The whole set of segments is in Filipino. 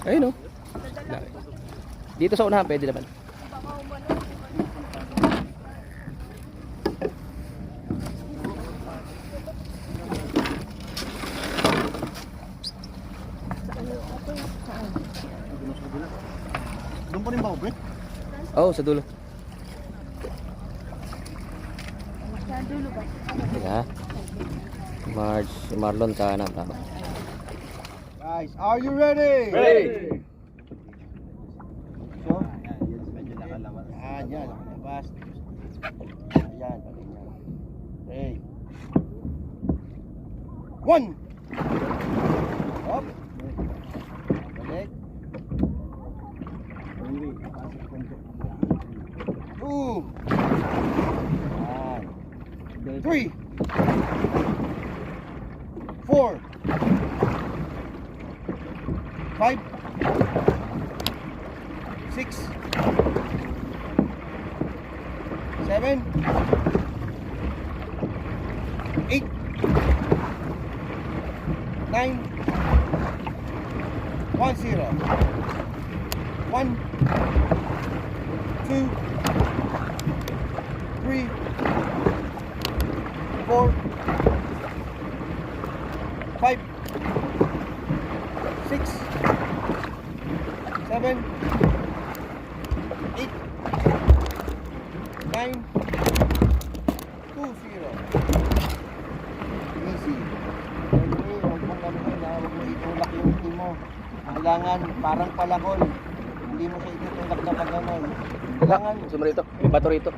Ayun o. Dito sa unahan pwede naman. Doon pa rin ba, Bre? Oo, sa dulo. Sa dulo ba? Teka. Marlon sa kanan. Tama. Guys, are you ready? Ready! So, medyo nakalabas. Yan, nakalabas. Ayan, okay. 1. Up. Balik. 2. 3. 4. 5. 6. 7. 8. 9. 1 0. 1 2 3 4 5 6 7 8 9 2 0. Easy. Siyempre, huwag mong gamitin na, huwag mo itulak yung team mo. Kailangan parang palakol. Hindi mo siya itutulak na pag gano'n. Kailangan. Gusto mo rito? May bato rito.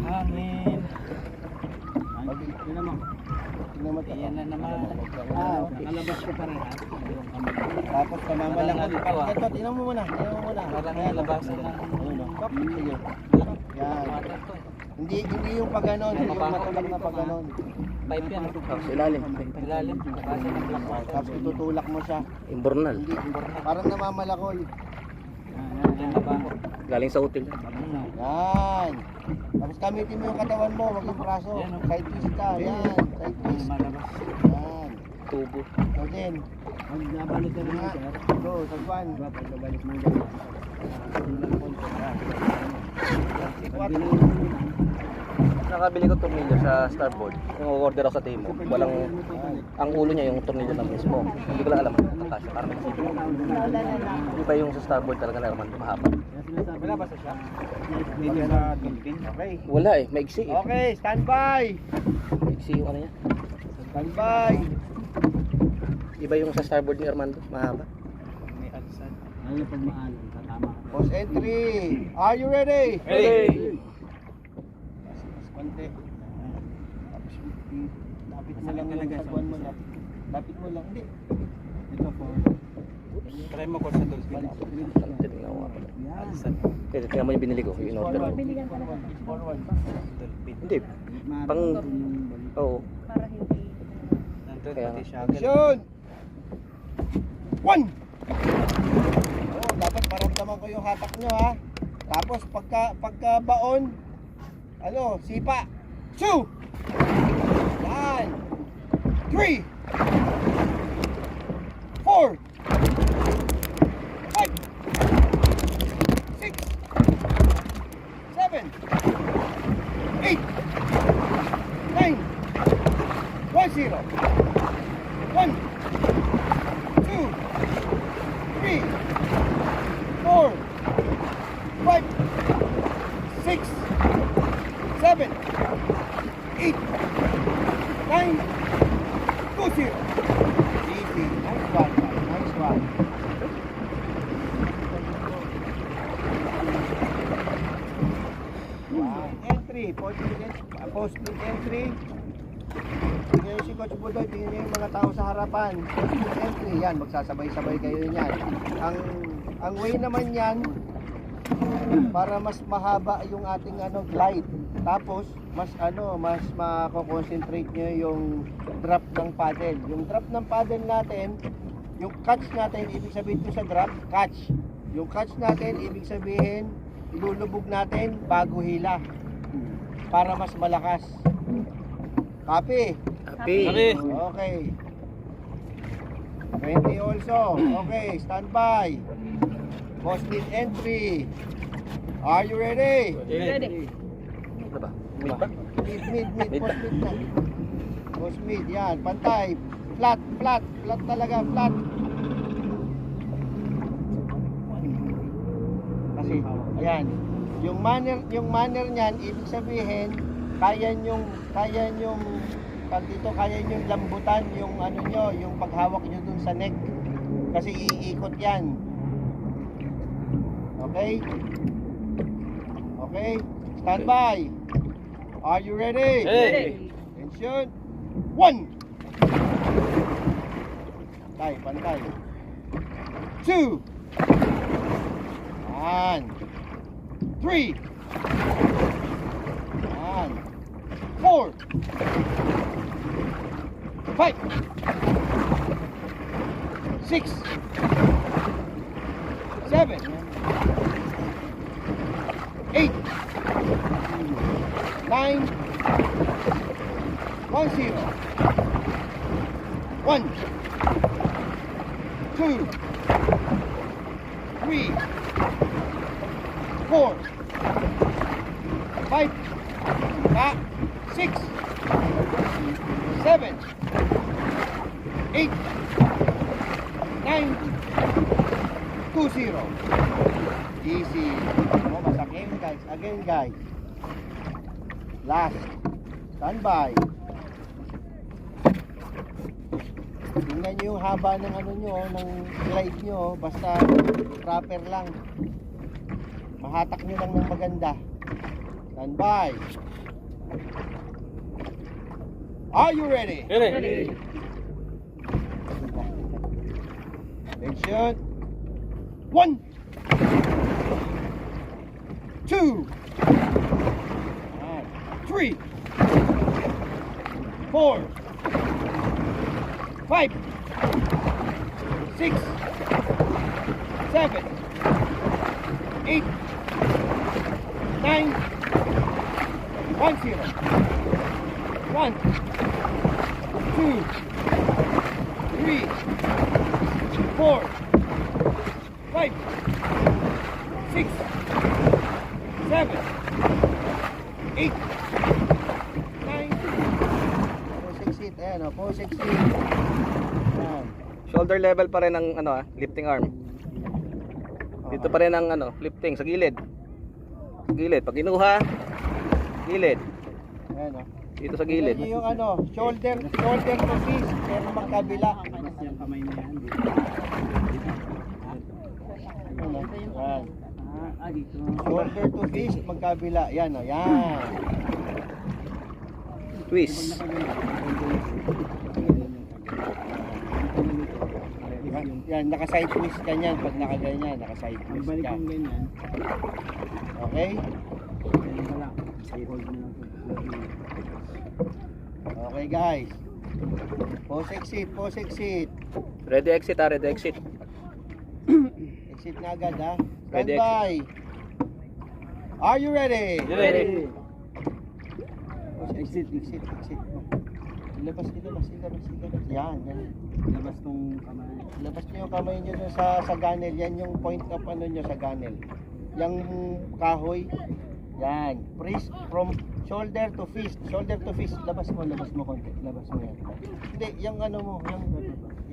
Hangin. Yan Yan na naman. Nakalabas ko pareha. Tapos pamamalakad. Parang Ito, tingnan mo muna. Tingnan mo muna. Parang nalabasan ng Ayun, oh. Sige. Yan. water to. Hindi yung pag ganon, hindi yung matulak na pag ganon. Pipe yan. Sa ilalim. Ilalim. Labasan ng black water. Tapos itutulak mo siya. Imbornal. Hindi, parang namamalakol. Yan na ba? Galing sa hotel. Yan. Tapos gamitin mo yung katawan mo, wag yung braso. Yan, oh. Side twist ka. Yan. Side twist. Malabas. Yan. Tubo. So din. Nagbabalik ka Nga. Go, sagwan. Pagbabalik mo Nakabili ko tornilyo sa Starboard. Yung order ako sa Temo. Walang, ang ulo niya yung tornilyo lang mismo. Hindi ko lang alam. Kasi parang magsipin. Iba yung sa Starboard talaga na naman mahaba. Wala ba sa shop? Dito sa Dolphin. Okay. Wala eh, maigsi eh. Okay, stand by. Maigsi yung ano niya. Stand by. Iba yung sa Starboard ni Armando, mahaba. May alsan. Ayaw pag maalam. Tatama. Post entry. Are you ready? Ready! Konti. Tapos lapit mo lang yung sagwan mo lang. Lapit mo lang. Hindi. Ito po. Try mo ko sa Dolphin. Tinignan ko nga pala. Alsan. Kasi tingnan mo yung binili ko, yung in-order ko. Binigyan ka na Forward. Dolphin. Hindi, pang, oo. para hindi. Nandun Kaya pati siya. Action! 1! Oh, dapat maramdaman ko yung hatak nyo ha. Tapos pagka baon, ano, sipa. 2! Yan! 3! 4! 5! 6! 7! 8! 9! 1 0! 1 2 3 4 5 6 7 8 9 2 0. Easy. Nice one. Nice one. Wow. Entry. Post entry. Tingnan si Coach Budoy, tingnan niyo yung mga tao sa harapan. Post entry. Yan, magsasabay-sabay kayo yan. Ang way naman yan, para mas mahaba yung ating glide. Tapos, mas mako-concentrate nyo yung drop ng paddle. Yung drop ng paddle natin, yung catch natin, ibig sabihin ko sa drop, catch. Yung catch natin, ibig sabihin, ilulubog natin bago hila. Para mas malakas. Copy? Happy. Okay. 20 also. Okay, stand by. Post lead entry. Are you ready? Ready. Ano ba? Mid ba? Mid. Post mid na. Post mid, yan. Pantay. Flat talaga, flat. Kasi, yan. Yung manner niyan, ibig sabihin, kaya nyong lambutan yung ano nyo, yung paghawak nyo dun sa neck. Kasi iikot yan. Okay? Okay? Stand by. Are you ready? Hey! Attention. 1. Pantay. 2. 3. 4. 5. 6. 7. 8. 9. 1 0. 1 2 3 4 5 6 7 8 9 2 0. Easy. Mas again guys. Last. Stand by. Tingnan nyo yung haba ng ano nyo, ng glide nyo, basta proper lang. Mahatak nyo lang ng maganda. Stand by. Are you ready? Ready. Attention. 1 2 3 4 5 6 7 8 9 1 0. 1 2 3 4 5 6 7 8 9. Ayan o, po 6 seat. Ayan. Shoulder level pa rin ang lifting arm. Dito pa rin ang lifting sa gilid. Gilid. Pag inuha, gilid. Ayan o. Dito sa gilid. Yung shoulder to fist, pero magkabila. Mas yung kamay na yan. Ano? Ayan. Dito. Shoulder to fist, magkabila. Yan o, yan. Twist. Yan, naka-side twist ka niyan. Pag nakaganyan, naka-side twist Balik ka. yung ganyan. Okay? Ganyan ka lang. I-hold mo lang. Okay guys. Pose exit. Ready exit ready exit. Exit na agad ha. Stand Ready, by. Are you ready? Ready. Exit. Ilabas. Yan. Labas tong kamay. Labas niyo yung kamay niyo dun sa gunnel. Yan yung point of niyo sa gunnel. Yung kahoy. Yan. Press from shoulder to fist. Labas mo konti. Labas mo yan. Hindi, yung mo.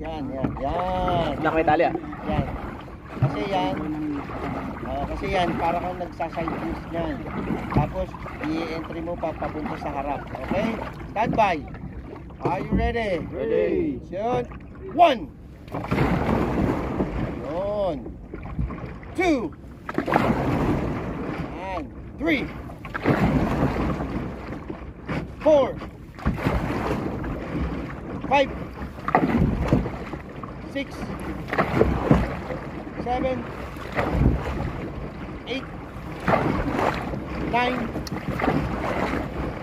Yan. Black may tali Yan. Kasi yan, para kang nagsaside twist niyan. Tapos, i-entry mo papunta sa harap. Okay? Stand by. Are you ready? Ready. Shoot. 1. Yun. 2. And 3. 4. 5. 6. 7. 8. 9. 9,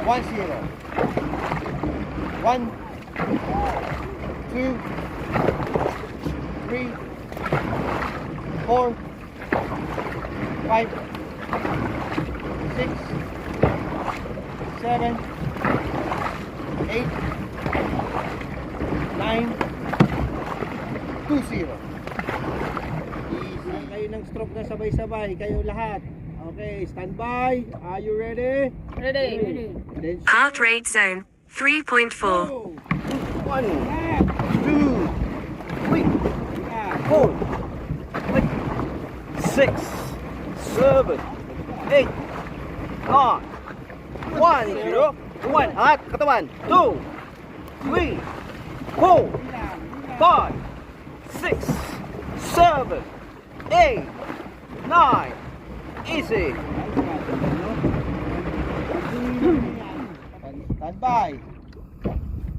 1, 0. 1, 2, 3, 4, 5, 6, 7, 8, 9, 2, 0. Easy. Kayo ng stroke na sabay-sabay. Kayo lahat. Okay, stand by. Are you ready? Ready. Then Heart rate zone 3.4. go. 1, Left. 2, 3, Yeah. 4, 6, 7, 8, 9, 1, 0, 1, angat, katawan, 2, 3, 4, 5, 6, 7, 8, 9, easy. Stand by.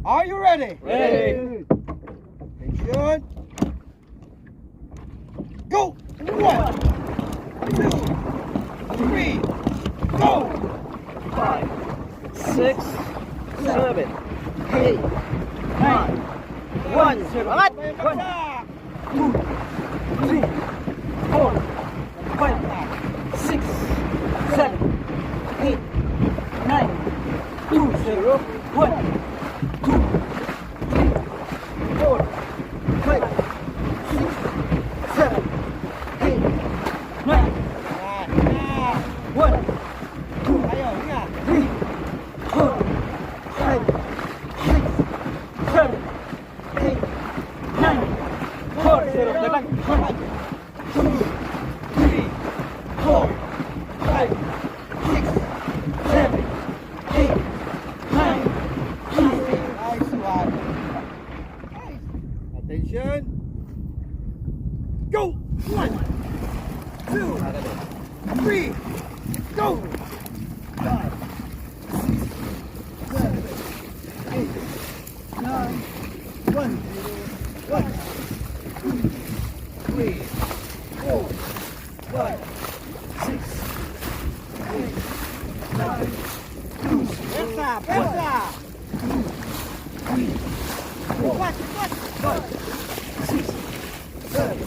Are you ready? Ready. Attention. Go. 1, 2, 3, go. 5, 6, 7, 8, 9, 1, 0, angat, 1, 2, 3, 4, 5, 6, 7, 8, 9, 2, 0, 1, 2, 3, 4, 5, 6, 7, 8, 9, 1, 2, Ayo, ingat. 3, 4, 5, 6, 7, 8, 9, 4, 0, dalag, 1, 2, 3, 4, 5, 6, 7, 8, 9, Nice one. Attention. Go. 1, 2, 3, go. 5, 6, 7, 8, 9, 1, 1, 2, 3, 4, 5, 6, 8, 9, 2, Pesa, pesa. 4, 5, 6, 7,